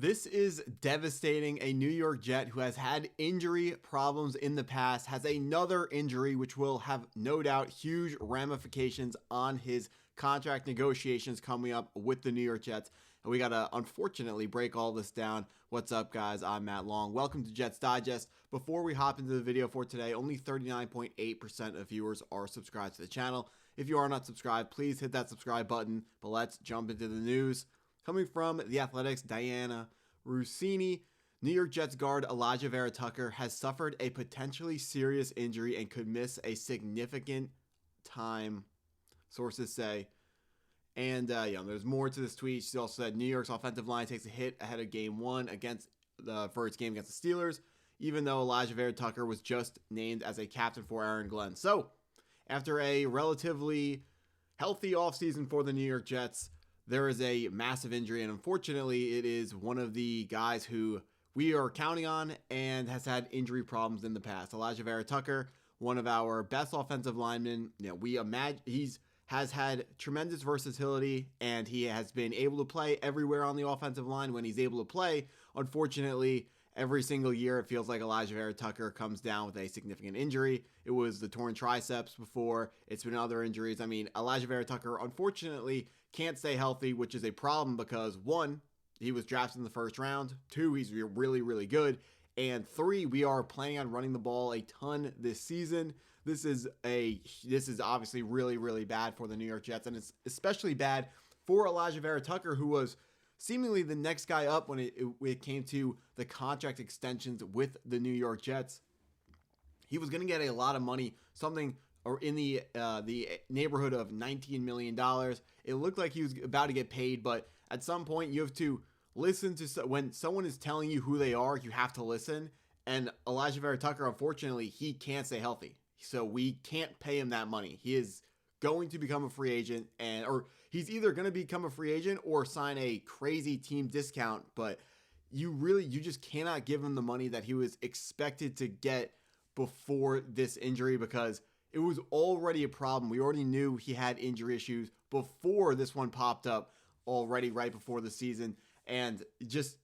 This is devastating. A New York Jet who has had injury problems in the past has another injury which will have no doubt huge ramifications on his contract negotiations coming up with the New York Jets. And we got to unfortunately break all this down. What's up, guys? I'm Matt Long. Welcome to Jets Digest. Before we hop into the video for today, only 39.8% of viewers are subscribed to the channel. If you are not subscribed, please hit that subscribe button. But let's jump into the news. Coming from The Athletic's Diana Rossini, New York Jets guard Alijah Vera Tucker has suffered a potentially serious injury and could miss a significant time, sources say. And there's more to this tweet. She also said New York's offensive line takes a hit ahead of Game 1 for its game against the Steelers, even though Alijah Vera Tucker was just named as a captain for Aaron Glenn. So, after a relatively healthy offseason for the New York Jets, there is a massive injury, and unfortunately, it is one of the guys who we are counting on and has had injury problems in the past. Alijah Vera Tucker, one of our best offensive linemen. We imagine has had tremendous versatility, and he has been able to play everywhere on the offensive line when he's able to play. Unfortunately, every single year, it feels like Alijah Vera Tucker comes down with a significant injury. It was the torn triceps before. It's been other injuries. I mean, Alijah Vera Tucker, unfortunately, can't stay healthy, which is a problem because, one, he was drafted in the first round. Two, he's really, really good. And three, we are planning on running the ball a ton this season. This is obviously really, really bad for the New York Jets, and it's especially bad for Alijah Vera Tucker, who was seemingly the next guy up when it came to the contract extensions with the New York Jets. He was going to get a lot of money, something or in the neighborhood of $19 million. It looked like he was about to get paid, but at some point you have to listen to when someone is telling you who they are, you have to listen. And Alijah Vera Tucker, unfortunately, he can't stay healthy. So we can't pay him that money. He is going to become a free agent, or he's either going to become a free agent or sign a crazy team discount, but you just cannot give him the money that he was expected to get before this injury, because it was already a problem. We already knew he had injury issues before this one popped up already right before the season. And just,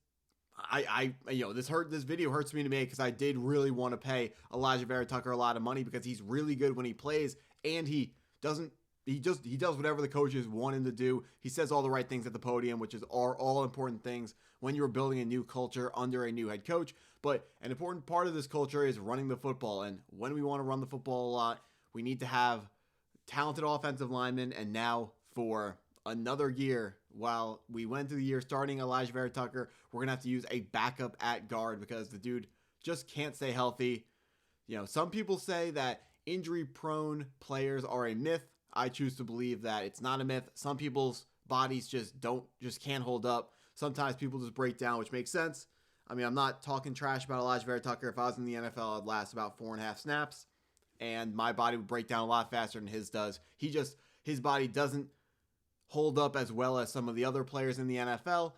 this video hurts me to make because I did really want to pay Alijah Vera Tucker a lot of money because he's really good when he plays, and he does whatever the coaches want him to do. He says all the right things at the podium, which are all important things when you're building a new culture under a new head coach. But an important part of this culture is running the football. And when we want to run the football a lot, we need to have talented offensive linemen. And now for another year, while we went through the year starting Alijah Vera Tucker, we're going to have to use a backup at guard because the dude just can't stay healthy. Some people say that injury-prone players are a myth. I choose to believe that it's not a myth. Some people's bodies just can't hold up. Sometimes people just break down, which makes sense. I mean, I'm not talking trash about Alijah Vera Tucker. If I was in the NFL, I'd last about 4.5 snaps, and my body would break down a lot faster than his does. His body doesn't hold up as well as some of the other players in the NFL.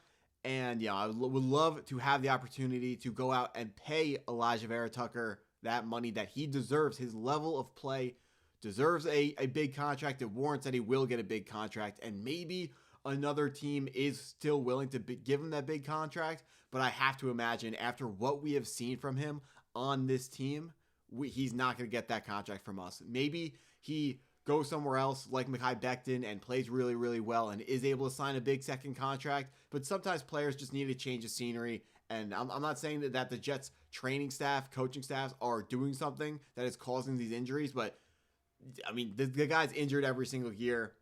And I would love to have the opportunity to go out and pay Alijah Vera Tucker that money that he deserves. His level of play deserves a big contract. It warrants that he will get a big contract, and maybe another team is still willing to give him that big contract. But I have to imagine after what we have seen from him on this team, he's not going to get that contract from us. Maybe he goes somewhere else like Mekhi Becton and plays really, really well and is able to sign a big second contract. But sometimes players just need a change of scenery. And I'm not saying that the Jets training staff, coaching staffs are doing something that is causing these injuries. But, I mean, the guy's injured every single year.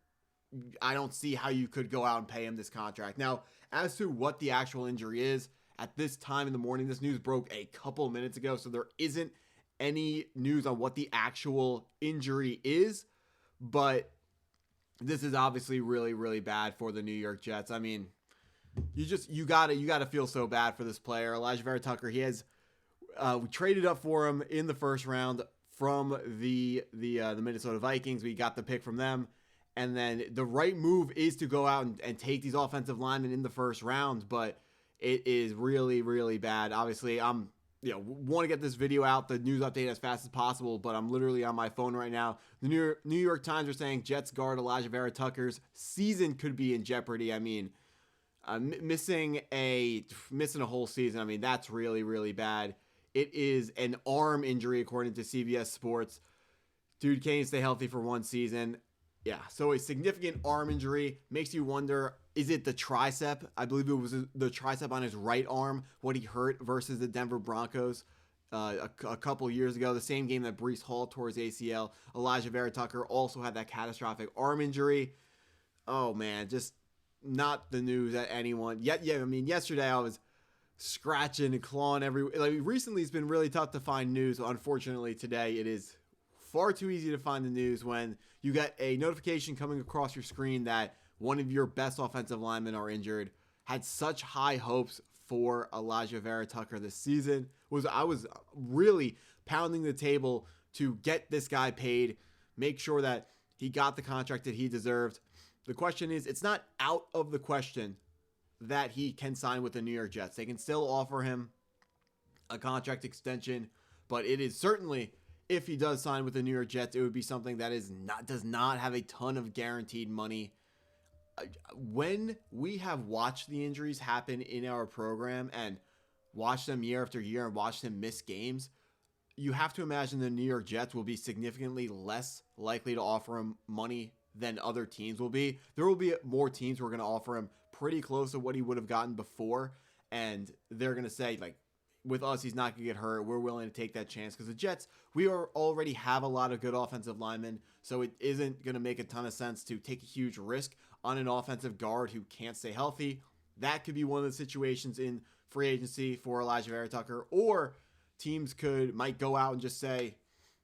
I don't see how you could go out and pay him this contract. Now, as to what the actual injury is, at this time in the morning, this news broke a couple minutes ago, so there isn't any news on what the actual injury is. But this is obviously really, really bad for the New York Jets. I mean, you gotta feel so bad for this player, Alijah Vera Tucker. We traded up for him in the first round from the Minnesota Vikings. We got the pick from them, and then the right move is to go out and take these offensive linemen in the first round. But it is really, really bad. Obviously, I'm want to get this video out, the news update, as fast as possible, but I'm literally on my phone right now. The New York Times are saying Jets guard Alijah Vera Tucker's season could be in jeopardy. I mean, Missing a whole season. I mean, that's really, really bad. It is an arm injury, according to CBS Sports. Dude can't stay healthy for one season. Yeah, so a significant arm injury makes you wonder, is it the tricep? I believe it was the tricep on his right arm, what he hurt versus the Denver Broncos a couple years ago. The same game that Breece Hall tore his ACL. Alijah Vera Tucker also had that catastrophic arm injury. Oh, man, just not the news that anyone... Yeah, I mean, yesterday I was scratching and clawing recently it's been really tough to find news. Unfortunately, today it is far too easy to find the news when you get a notification coming across your screen that one of your best offensive linemen are injured. Had such high hopes for Alijah Vera Tucker this season. I was really pounding the table to get this guy paid, make sure that he got the contract that he deserved. The question is, it's not out of the question that he can sign with the New York Jets. They can still offer him a contract extension, but it is certainly, if he does sign with the New York Jets, it would be something that does not have a ton of guaranteed money. When we have watched the injuries happen in our program and watched them year after year and watched them miss games, you have to imagine the New York Jets will be significantly less likely to offer him money than other teams will be. There will be more teams who are going to offer him pretty close to what he would have gotten before, and they're going to say, like, with us, he's not going to get hurt. We're willing to take that chance because the Jets, already have a lot of good offensive linemen, so it isn't going to make a ton of sense to take a huge risk on an offensive guard who can't stay healthy. That could be one of the situations in free agency for Alijah Vera Tucker, or teams might go out and just say,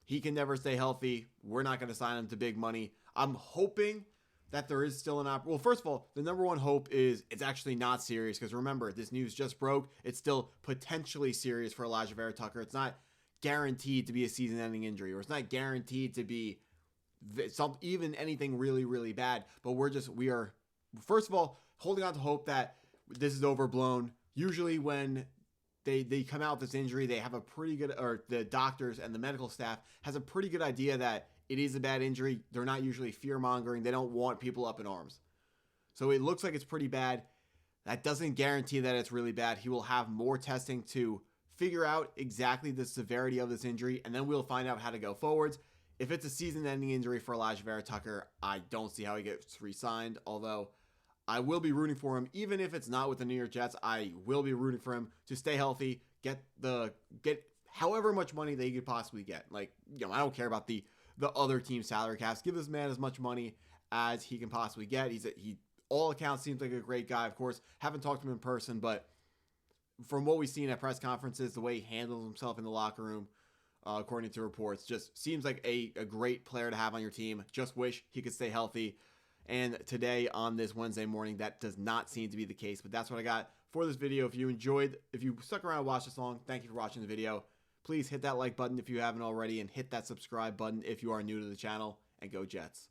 he can never stay healthy. We're not going to sign him to big money. I'm hoping that there is still an well, first of all, the number one hope is it's actually not serious, because remember, this news just broke. It's still potentially serious for Alijah Vera Tucker. It's not guaranteed to be a season-ending injury, or it's not guaranteed to be even anything really, really bad. But we are, first of all, holding on to hope that this is overblown. Usually when they come out with this injury, they have a pretty good, or the doctors and the medical staff has a pretty good idea that it is a bad injury. They're not usually fear-mongering. They don't want people up in arms. So it looks like it's pretty bad. That doesn't guarantee that it's really bad. He will have more testing to figure out exactly the severity of this injury, and then we'll find out how to go forwards. If it's a season-ending injury for Alijah Vera Tucker, I don't see how he gets re-signed, although I will be rooting for him. Even if it's not with the New York Jets, I will be rooting for him to stay healthy, get however much money they could possibly get. I don't care about the other team's salary caps. Give this man as much money as he can possibly get. He all accounts seems like a great guy. Of course, haven't talked to him in person, but from what we've seen at press conferences, the way he handles himself in the locker room, according to reports, just seems like a great player to have on your team. Just wish he could stay healthy. And today, on this Wednesday morning, that does not seem to be the case. But that's what I got for this video. If you stuck around and watched this long, thank you for watching the video. Please hit that like button if you haven't already, and hit that subscribe button if you are new to the channel, and go Jets.